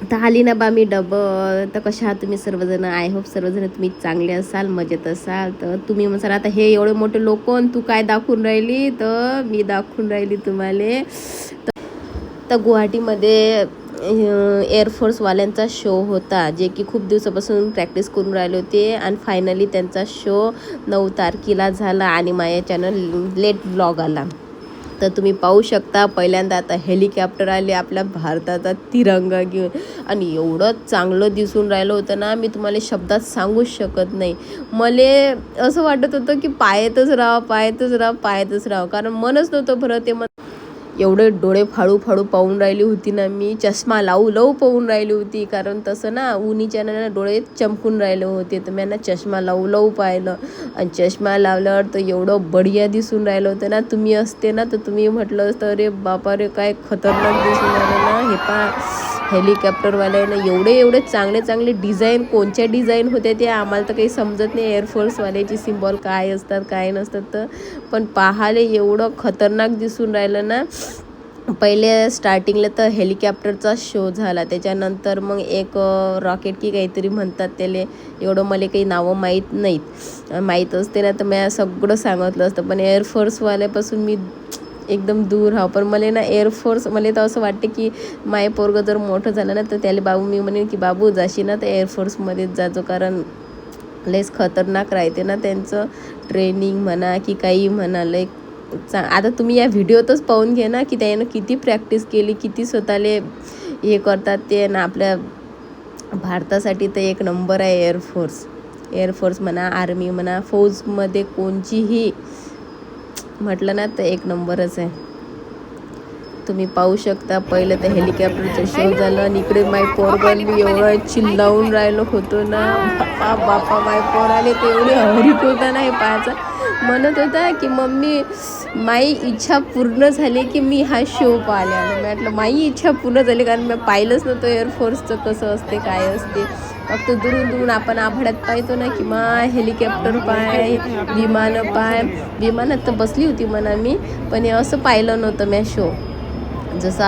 तर आली ना बा मी डबल. तर कशा आहात तुम्ही सर्वजण? आय होप सर्वजण तुम्ही चांगले असाल, मजेत असाल. तर तुम्ही म्हणसाल आता हे एवढे मोठे लोक तू काय दाखवून राहिली, तर मी दाखवून राहिली तुम्हाला. तर गुवाहाटीमध्ये एअरफोर्सवाल्यांचा शो होता, जे की खूप दिवसापासून प्रॅक्टिस करून राहिले होते आणि फायनली त्यांचा शो 9 तारखेला झाला आणि माझ्या चॅनल लेट व्लॉग आला. तर तुम्ही पाहू शकता पहिल्यांदा आता हेलिकॉप्टर आले आपल्या भारताचा तिरंगा घेऊन आणि एवढं चांगलं दिसून राहिलं होतं ना, मी तुम्हाला शब्दात सांगूच शकत नाही. मला असं वाटत होतं की पायातच राहावं, कारण मनच नव्हतं भरत. ते एवढे डोळे फाडू फाडू पाहून राहिली होती ना मी, चष्मा लावू पाहून राहिली होती, कारण तसं ना उन्हीच्या ना डोळे चमकून राहिले होते. तर मी ना चष्मा लावू पाहिलं आणि चष्मा लावल्यावर तर एवढं बढिया दिसून राहिलं होतं ना. तुम्ही असते ना तर तुम्ही म्हटलं असतं अरे बापा रे काय खतरनाक दिसून राहिलं ना. हे पहा हेलिकॉप्टरवाल्यानं एवढे चांगले डिझाईन, कोणत्या डिझाईन होत्या ते आम्हाला तर काही समजत नाही, एअरफोर्सवाल्याची सिम्बॉल काय असतात काय नसतात. तर पण पाहायला एवढं खतरनाक दिसून राहिलं ना. पहिले स्टार्टिंगला तर हेलिकॉप्टरचा शो झाला, त्याच्यानंतर मग एक रॉकेट की काहीतरी म्हणतात त्याला, एवढं मला काही नावं माहीत नाहीत. माहीत असते ना तर मी सगळं सांगितलं असतं, पण एअरफोर्सवाल्यापासून मी एकदम दूर राहा. पण मला ना एअरफोर्स, मला तर असं वाटते की माय पोरगं जर मोठं झालं ना तर त्याला बाबू मी म्हणेन की बाबू जाशी ना तर एअरफोर्समध्येच जातो, कारण लयच खतरनाक राहते ना त्यांचं ट्रेनिंग म्हणा की काही म्हणा. लय आता तुम्ही या व्हिडिओतच पाहून घे ना की त्यानं किती प्रॅक्टिस केली, किती स्वतःले हे करतात ते ना. आपल्या भारतासाठी तर एक नंबर आहे एअरफोर्स म्हणा, आर्मी म्हणा, फौजमध्ये कोणचीही म्हटलं ना तर एक नंबरच आहे. तुम्ही पाहू शकता पहिलं तर हेलिकॉप्टरचं शो झालं आणि इकडे माय पोरगं मी एवढं चिल्लावून राहिलो होतो ना. बापा माय पोर आले ते एवढी हरीत होता ना, हे पाहायचं म्हणत होता की मम्मी माई इच्छा पूर्ण झाली की मी हा शो पाहिला. मी म्हटलं माई इच्छा पूर्ण झाली, कारण मी पाहिलंच नव्हतं एअरफोर्सचं कसं असते काय असते. फक्त दुरून आपण आभाळात पाहतो ना की मा हेलिकॉप्टर पाय, विमानात तर बसली होती म्हणा मी, पण हे असं पाहिलं नव्हतं मी शो. जसा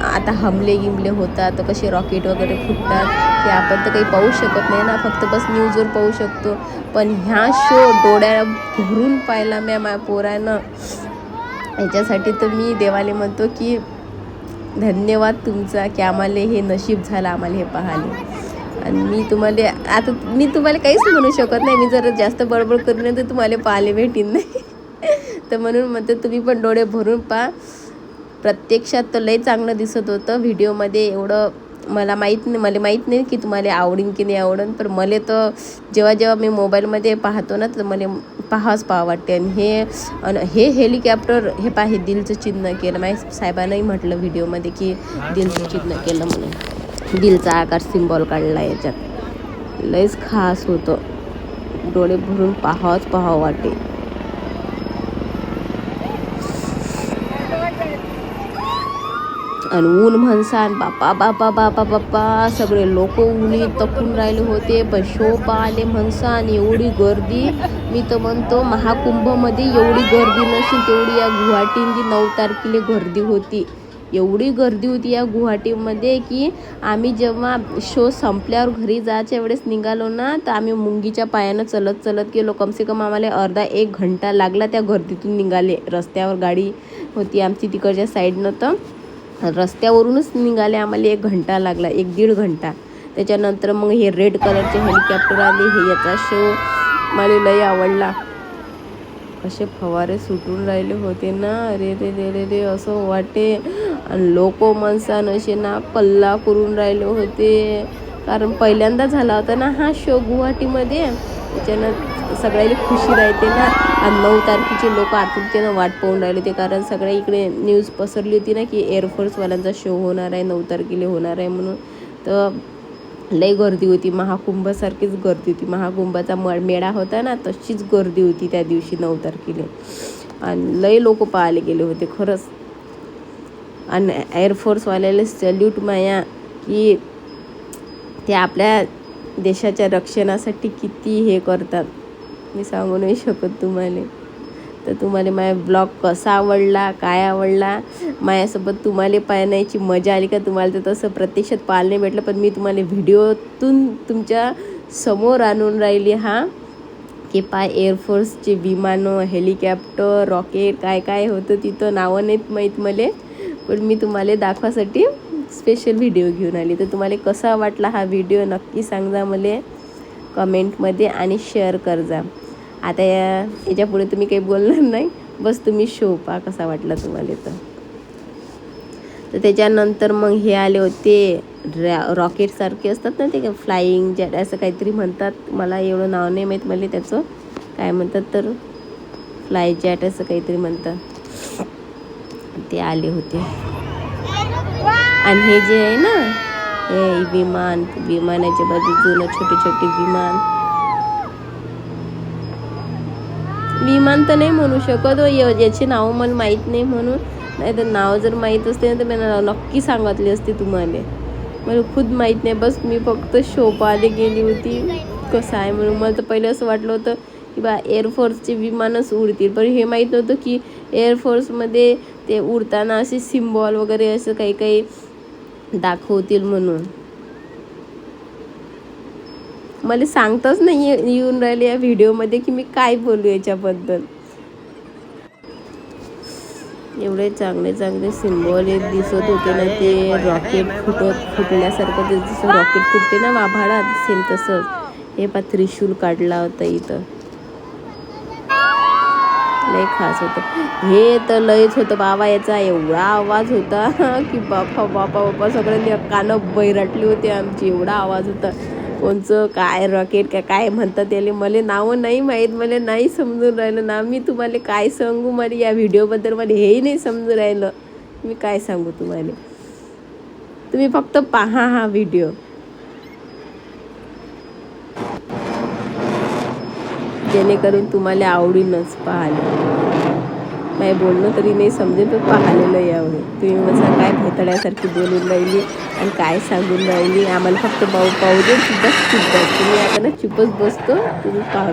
आता हमले होतात तर कसे रॉकेट वगैरे फुटतात ते आपण तर काही पाहू शकत नाही ना, फक्त बस न्यूजवर पाहू शकतो. पण ह्या शो डोळ्या भरून पाहिला मी माझ्या पोरानं. याच्यासाठी तर मी देवाले म्हणतो की धन्यवाद तुमचा की आम्हाला हे नशीब झालं आम्हाला हे पाहायला. आणि मी तुम्हाला काहीच म्हणू शकत नाही, मी जर जास्त बडबड करू नये तर तुम्हाला पाहायला भेटीन नाही. तर म्हणून म्हणतो तुम्ही पण डोळे भरून पहा. प्रत्यक्षात तर लय चांगलं दिसत होतं, व्हिडिओमध्ये एवढं मला माहीत नाही की तुम्हाला आवडेन की नाही आवडेन. पण मला तर जेव्हा मी मोबाईलमध्ये पाहतो ना तर मला पाहा वाटते. आणि हे हेलिकॉप्टर हे हे दिलचं चिन्ह केलं, माझ्या साहेबांनाही म्हटलं व्हिडिओमध्ये की दिलचं चिन्ह केलं म्हणून, दिलचा आकार सिम्बॉल काढला याच्यात. लयच खास होतं, डोळे भरून पाहावं वाटे. आणि ऊन म्हणसान बापा सगळे लोक उन्ही तपून राहिले होते. पण शो पाहिले म्हणसान एवढी गर्दी, मी तर म्हणतो महाकुंभमध्ये एवढी गर्दी नसेल तेवढी या गुवाहाटीमध्ये 9 तारखेला गर्दी होती. एवढी गर्दी होती या गुवाहाटीमध्ये की आम्ही जेव्हा शो संपल्यावर घरी जायच्या वेळेस निघालो ना तर आम्ही मुंगीच्या पायानं चलत गेलो. कमसे कम आम्हाला अर्धा 1 घंटा लागला त्या गर्दीतून निघाले. रस्त्यावर गाडी होती आमची तिकडच्या साईडनं, तर रस्त्यावरूनच निघाले आम्हाला 1 घंटा लागला, 1-1.5 घंटा. त्याच्यानंतर मग हे रेड कलरचे हेलिकॉप्टर आले, हे याचा शो मला लय आवडला. असे फवारे सुटून राहिले होते ना, अरे रे असं वाटे. आणि लोक माणसानं असे ना कल्ला करून राहिले होते, कारण पहिल्यांदा झाला होता ना हा शो गुवाहाटीमध्ये. त्याच्यानं सगळ्याला खुशी राहते ना. आणि 9 तारखेचे लोक आतुरतेनं वाट पाहून राहिले होते, कारण सगळ्या इकडे न्यूज पसरली होती ना की एअरफोर्सवाल्यांचा शो होणार आहे 9 तारखेला होणार आहे म्हणून. तर लय गर्दी होती, महाकुंभासारखीच गर्दी होती. महाकुंभाचा मेळा होता ना तशीच गर्दी होती त्या दिवशी 9 तारखेला. आणि लय लोक पाहायला गेले होते खरंच. आणि एअरफोर्सवाल्याला सॅल्यूट माया की ते आपल्या देशाच्या रक्षणासाठी किती हे करतात, मी सांगू नाही शकत तुम्हाला. तर तुम्हाला माझा ब्लॉग कसा आवडला, काय आवडला, माझ्यासोबत तुम्हाला पाहण्याची मजा आली का, तुम्हाला तर तसं प्रत्यक्षात पाहायला नाही भेटलं, पण मी तुम्हाला व्हिडिओतून तुमच्या समोर आणून राहिली की एअरफोर्सचे विमानं, हेलिकॉप्टर, रॉकेट काय काय होतं तिथं, नावं नाहीत माहीत मला, पण मी तुम्हाला दाखवासाठी स्पेशल व्हिडिओ घेऊन आली. तर तुम्हाला कसा वाटला हा व्हिडिओ नक्की सांगा मला कमेंटमध्ये आणि शेअर कर जा. आता याच्या पुढे तुम्ही काही बोलणार नाही, बस तुम्ही शो पहा कसा वाटला तुम्हाला. तर त्याच्यानंतर मग हे आले होते रॉकेटसारखे असतात ना, ते फ्लाईंग जेट असं काहीतरी म्हणतात, मला एवढं नाव नाही माहीत मला त्याचं काय म्हणतात, तर फ्लाय जेट असं काहीतरी म्हणतात, ते आले होते. आणि हे जे आहे ना, हे विमानाच्या बाजूला छोटे छोटे विमान तर नाही म्हणू शकत, याचे नाव मला माहीत नाही म्हणून, नाही तर नाव जर माहीत असते ना तर मी नक्की सांगितली असते तुम्हाला. मला खुद माहीत नाही, बस मी फक्त शो पाहायला गेली होती कसं आहे म्हणून. मला तर पहिले असं वाटलं होतं की बा एअरफोर्सचे विमानच उडतील, पण हे माहीत नव्हतं की एअरफोर्समध्ये ते उडताना असे सिम्बॉल वगैरे असं काही काही दाखवतील म्हणून. मला सांगताच नाही येऊन राहिले या व्हिडिओमध्ये की मी काय बोलू याच्याबद्दल. एवढे चांगले चांगले सिम्बॉल दिसत होते ना, ते रॉकेट फुटल्यासारखं, ते जसं रॉकेट फुटते ना आभाळात, सेम तसंच हे त्रिशूल काढला होता इथं. लय खास होतं हे, तर लयच होतं बाबा, याचा एवढा आवाज होता की बापा बापा बापा सगळ्यांनी कानं बैराटली होती आमची, एवढा आवाज होता. कोणचं काय रॉकेट काय म्हणतात त्याला, मला नावं नाही माहीत, मला नाही समजून राहिलं ना, मी तुम्हाला काय सांगू, मला या व्हिडिओबद्दल मला हेही नाही समजून राहिलं, मी काय सांगू तुम्हाला. तुम्ही फक्त पहा हा व्हिडिओ, जेणेकरून तुम्हाला आवडीनच पाहायला. नाही बोलणं तरी नाही समजेल, पण पाहिलेलं यावं. तुम्ही माझं काय भेतड्यासारखी बोलून राहिली आणि काय सांगून राहिली, आम्हाला फक्त पाहू दे, बस चुप बस. तुम्ही आता ना चुपच बसतो, तुम्ही पाहा.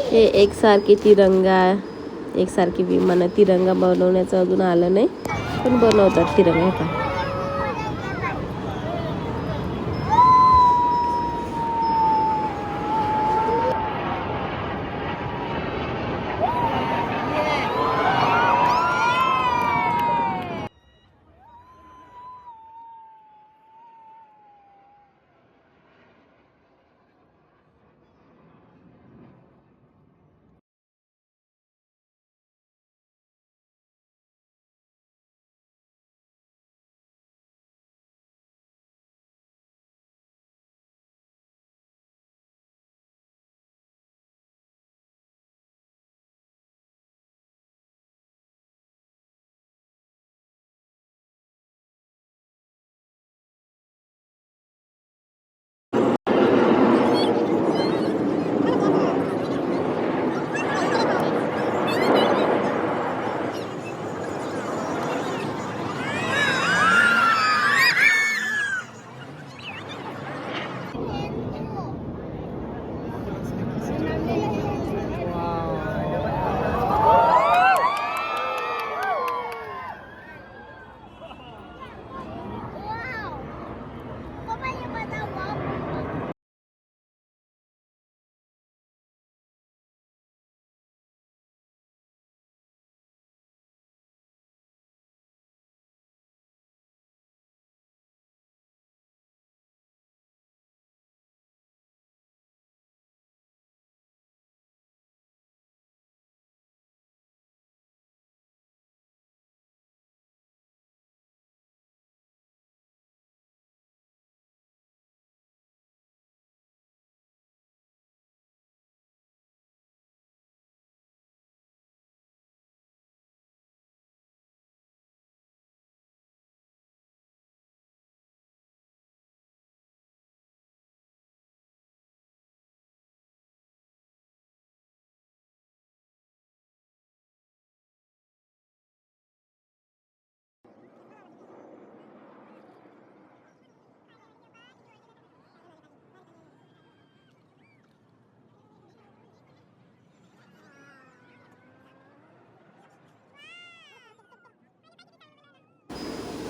हे एकसारखी विमानं तिरंगा बनवण्याचं अजून आलं नाही, पण बनवतात तिरंगा का.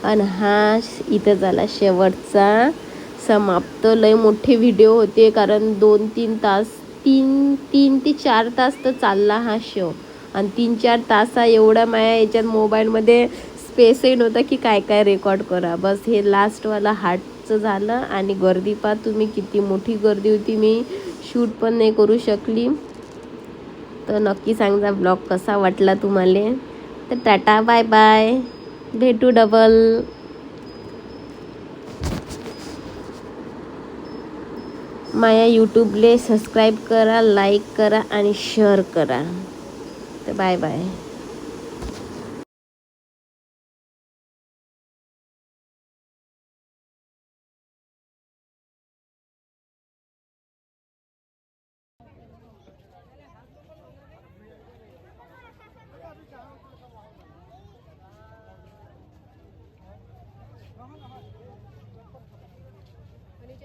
आणि हा इथं झाला शेवटचा समाप्त. लय मोठे व्हिडिओ होते कारण 2-3 तास 3 ते 4 तास तर चालला हा शो. आणि 3-4 तासा एवढा माझ्या याच्यात मोबाईलमध्ये स्पेसही नव्हता की काय काय रेकॉर्ड करा. बस हे लास्टवाला हार्टचं झालं. आणि गर्दी पहा तुम्ही, किती मोठी गर्दी होती. मी शूट पण नाही करू शकली. तर नक्की सांगा ब्लॉग कसा वाटला तुम्हाला. तर टाटा बाय बाय, भेटू डबल. माझ्या यूट्यूबले सबस्क्राईब करा, लाईक करा आणि शेअर करा. तर बाय बाय.